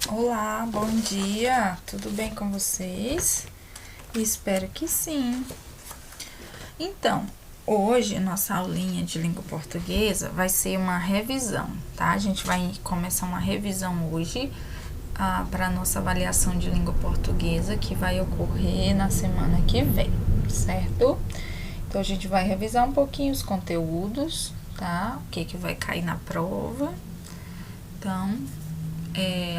Olá, bom dia, tudo bem com vocês? Espero que sim. Então, hoje nossa aulinha de língua portuguesa vai ser uma revisão, tá? A gente vai começar uma revisão hoje para nossa avaliação de língua portuguesa que vai ocorrer na semana que vem, certo? Então, a gente vai revisar um pouquinho os conteúdos, tá? O que vai cair na prova. Então,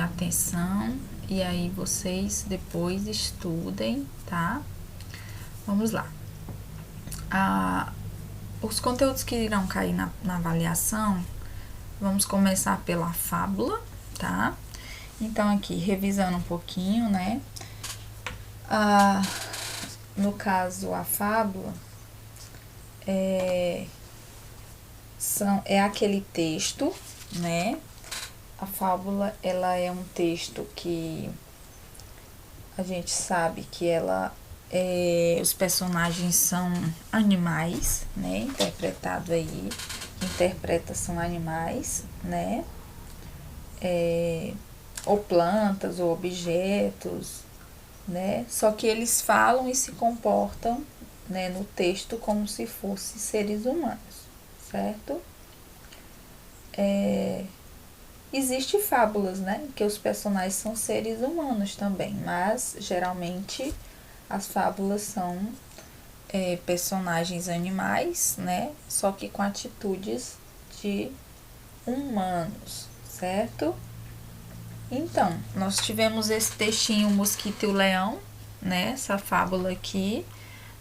atenção, e aí vocês depois estudem, tá? Vamos lá. Os conteúdos que irão cair na avaliação, vamos começar pela fábula, tá? Então, aqui, revisando um pouquinho, né? No caso, a fábula é aquele texto, né? A fábula, ela é um texto que a gente sabe que os personagens são animais, né? Interpretado aí, interpreta são animais, né? Ou plantas, ou objetos, né? Só que eles falam e se comportam, né, no texto como se fossem seres humanos, certo? Existem fábulas, né, que os personagens são seres humanos também, mas geralmente as fábulas são personagens animais, né, só que com atitudes de humanos, certo? Então, nós tivemos esse textinho, o Mosquito e o Leão, né, essa fábula aqui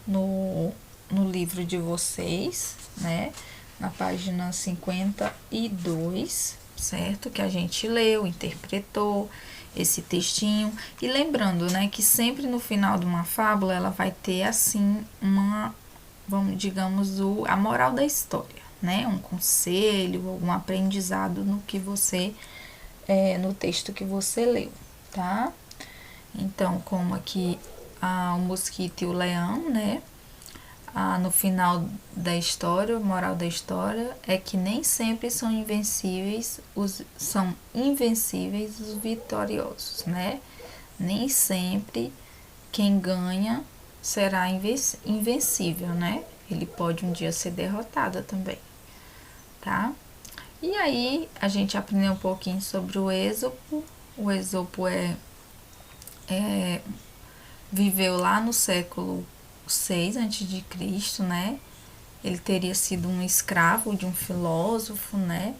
no livro de vocês, né, na página 52, certo? Que a gente leu, interpretou esse textinho. E lembrando, né, que sempre no final de uma fábula ela vai ter assim digamos, a moral da história, né? Um conselho, algum aprendizado no que você no texto que você leu, tá? Então, como aqui o mosquito e o leão, né? No final da história, a moral da história é que nem sempre são invencíveis os vitoriosos, né? Nem sempre quem ganha será invencível, né? Ele pode um dia ser derrotado também, tá? E aí a gente aprendeu um pouquinho sobre o Êxopo. O Êxopo viveu lá no século 6 a.C., né? Ele teria sido um escravo de um filósofo, né?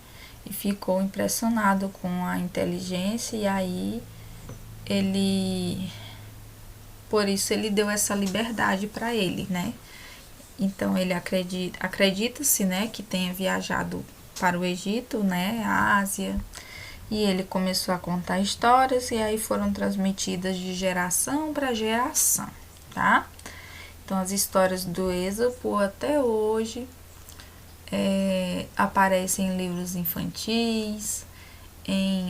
E ficou impressionado com a inteligência e aí por isso ele deu essa liberdade para ele, né? Então ele acredita-se, né, que tenha viajado para o Egito, né, a Ásia, e ele começou a contar histórias e aí foram transmitidas de geração para geração, tá? Então, as histórias do Êxopo até hoje aparecem em livros infantis,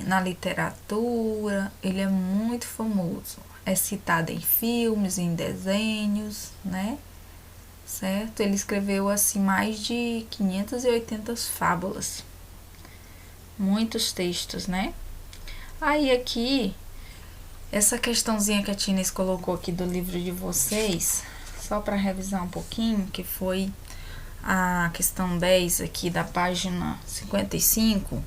na literatura, ele é muito famoso. É citado em filmes, em desenhos, né? Certo? Ele escreveu, assim, mais de 580 fábulas. Muitos textos, né? Aí, aqui, essa questãozinha que a Tines colocou aqui do livro de vocês, só para revisar um pouquinho, que foi a questão 10 aqui da página 55,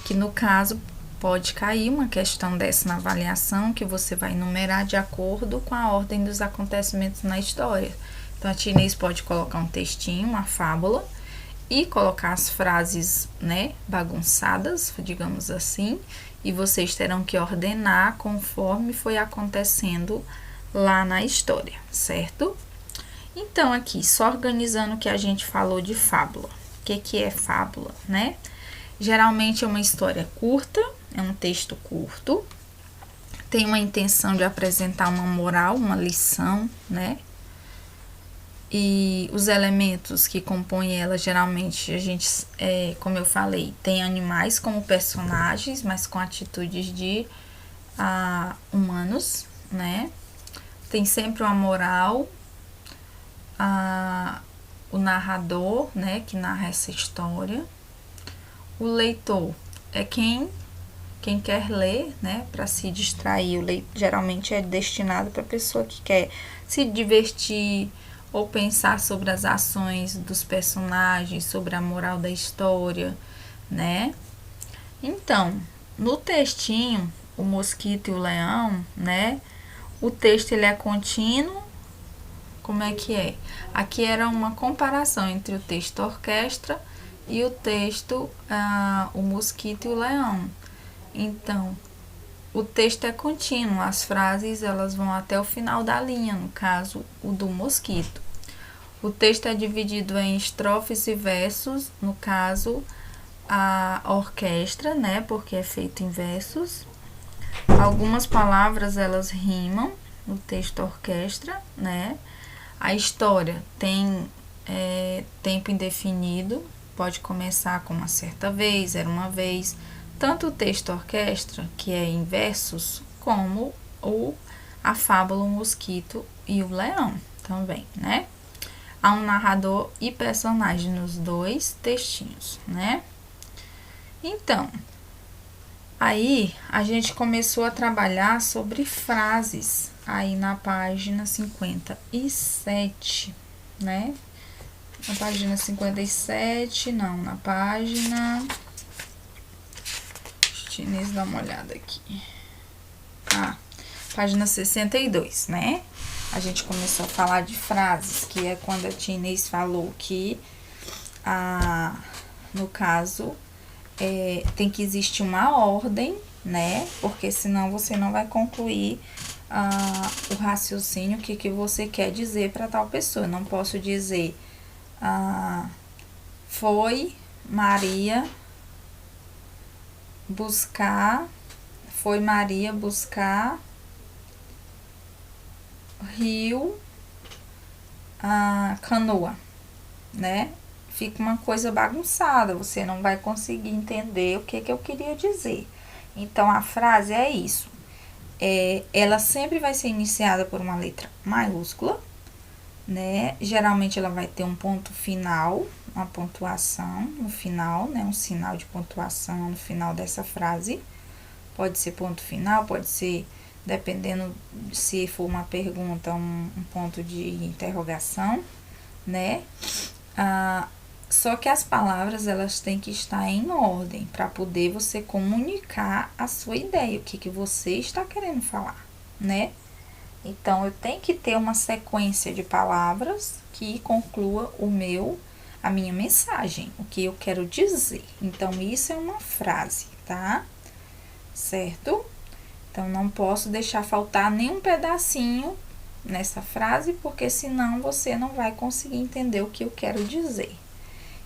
que no caso pode cair uma questão dessa na avaliação, que você vai numerar de acordo com a ordem dos acontecimentos na história. Então a Tines pode colocar um textinho, uma fábula, e colocar as frases, né, bagunçadas, digamos assim, e vocês terão que ordenar conforme foi acontecendo lá na história, certo? Então, aqui, só organizando o que a gente falou de fábula. O que é fábula, né? Geralmente é uma história curta, é um texto curto, tem uma intenção de apresentar uma moral, uma lição, né? E os elementos que compõem ela, geralmente, a gente, como eu falei, tem animais como personagens, mas com atitudes de humanos, né? Tem sempre uma moral, o narrador, né, que narra essa história. O leitor é quem quem quer ler, né, para se distrair. O leito geralmente é destinado para pessoa que quer se divertir ou pensar sobre as ações dos personagens, sobre a moral da história, né? Então, no textinho, o mosquito e o leão, né? O texto ele é contínuo. Como é que é? Aqui era uma comparação entre o texto orquestra e o texto o mosquito e o leão. Então, o texto é contínuo, as frases elas vão até o final da linha, no caso, o do mosquito. O texto é dividido em estrofes e versos, no caso, a orquestra, né, porque é feito em versos. Algumas palavras elas rimam no texto orquestra, né? A história tem tempo indefinido, pode começar com uma certa vez, era uma vez. Tanto o texto orquestra, que é em versos, como a fábula O Mosquito e o Leão também, né? Há um narrador e personagem nos dois textinhos, né? Então, aí a gente começou a trabalhar sobre frases aí na página 57, né? Na página 57, não, na página... Inês, dá uma olhada aqui. Página 62, né? A gente começou a falar de frases, que é quando a tia Inês falou que, no caso, tem que existir uma ordem, né? Porque senão você não vai concluir o raciocínio, o que você quer dizer para tal pessoa. Eu não posso dizer, foi Maria buscar rio, canoa, né? Fica uma coisa bagunçada, você não vai conseguir entender o que eu queria dizer. Então, a frase é isso. Ela sempre vai ser iniciada por uma letra maiúscula, né? Geralmente, ela vai ter um ponto final, uma pontuação no final, né? Um sinal de pontuação no final dessa frase. Pode ser ponto final, pode ser, dependendo se for uma pergunta, um ponto de interrogação, né? Só que as palavras, elas têm que estar em ordem para poder você comunicar a sua ideia, o que você está querendo falar, né? Então, eu tenho que ter uma sequência de palavras que conclua a minha mensagem, o que eu quero dizer. Então, isso é uma frase, tá? Certo? Então, não posso deixar faltar nenhum pedacinho nessa frase, porque senão você não vai conseguir entender o que eu quero dizer.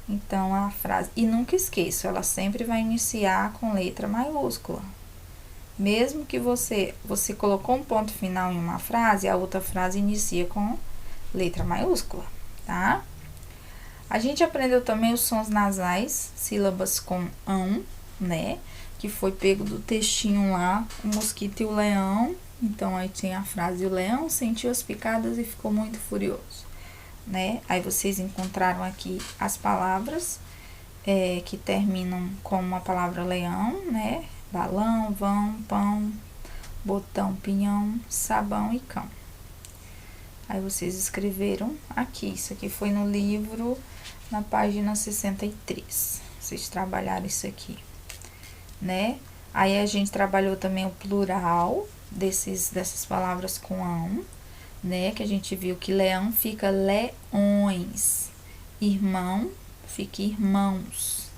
Então, a frase... E nunca esqueça, ela sempre vai iniciar com letra maiúscula. Mesmo que você colocou um ponto final em uma frase, a outra frase inicia com letra maiúscula, tá? A gente aprendeu também os sons nasais, sílabas com ão, né? Que foi pego do textinho lá, o mosquito e o leão. Então, aí tem a frase, o leão sentiu as picadas e ficou muito furioso, né? Aí, vocês encontraram aqui as palavras que terminam com a palavra leão, né? Balão, vão, pão, botão, pinhão, sabão e cão. Aí, vocês escreveram aqui. Isso aqui foi no livro, na página 63. Vocês trabalharam isso aqui, né? Aí, a gente trabalhou também o plural dessas palavras com ão, né? Que a gente viu que leão fica leões, irmão fica irmãos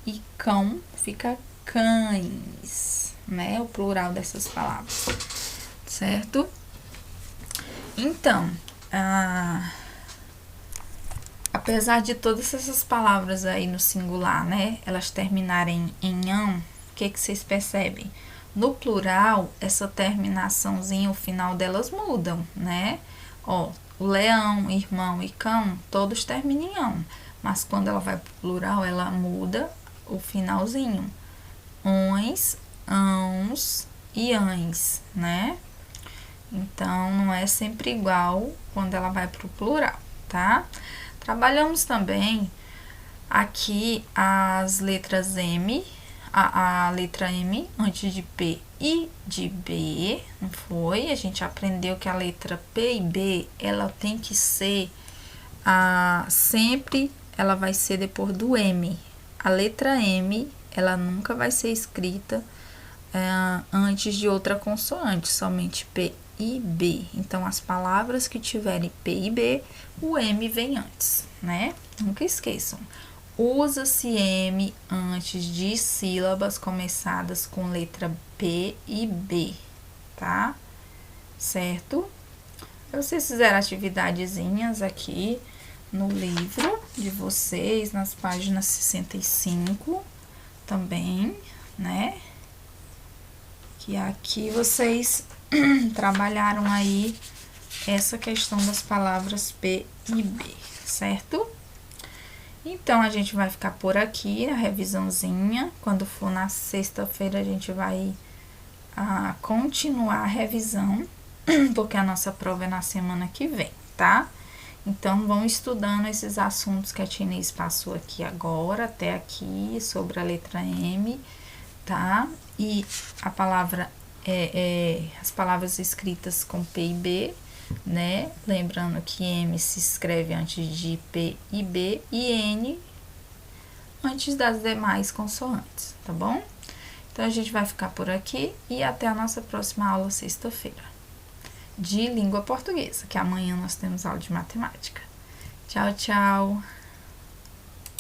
e cão fica cães, né? O plural dessas palavras, certo? Então, apesar de todas essas palavras aí no singular, né? Elas terminarem em ão, o que vocês percebem? No plural, essa terminaçãozinha, o final delas mudam, né? Ó, o leão, irmão e cão, todos terminam em ão. Mas quando ela vai pro plural, ela muda o finalzinho. Ões, ãos e ães, né? Então, não é sempre igual quando ela vai pro plural, tá? Trabalhamos também aqui as letras M, a letra M antes de P e de B, não foi? A gente aprendeu que a letra P e B, ela tem que ser, sempre ela vai ser depois do M. A letra M, ela nunca vai ser escrita antes de outra consoante, somente P e B. Então, as palavras que tiverem P e B, o M vem antes, né? Nunca esqueçam. Usa-se M antes de sílabas começadas com letra P e B, tá? Certo? Vocês fizeram atividadezinhas aqui no livro de vocês, nas páginas 65 também, né? Que aqui vocês trabalharam aí essa questão das palavras P e B, certo? Então, a gente vai ficar por aqui, a revisãozinha. Quando for na sexta-feira, a gente vai continuar a revisão, porque a nossa prova é na semana que vem, tá? Então, vão estudando esses assuntos que a Tia Inês passou aqui agora, até aqui, sobre a letra M, tá? E a palavra, as palavras escritas com P e B, né? Lembrando que M se escreve antes de P e B e N antes das demais consoantes, tá bom? Então, a gente vai ficar por aqui e até a nossa próxima aula sexta-feira de língua portuguesa, que amanhã nós temos aula de matemática. Tchau, tchau!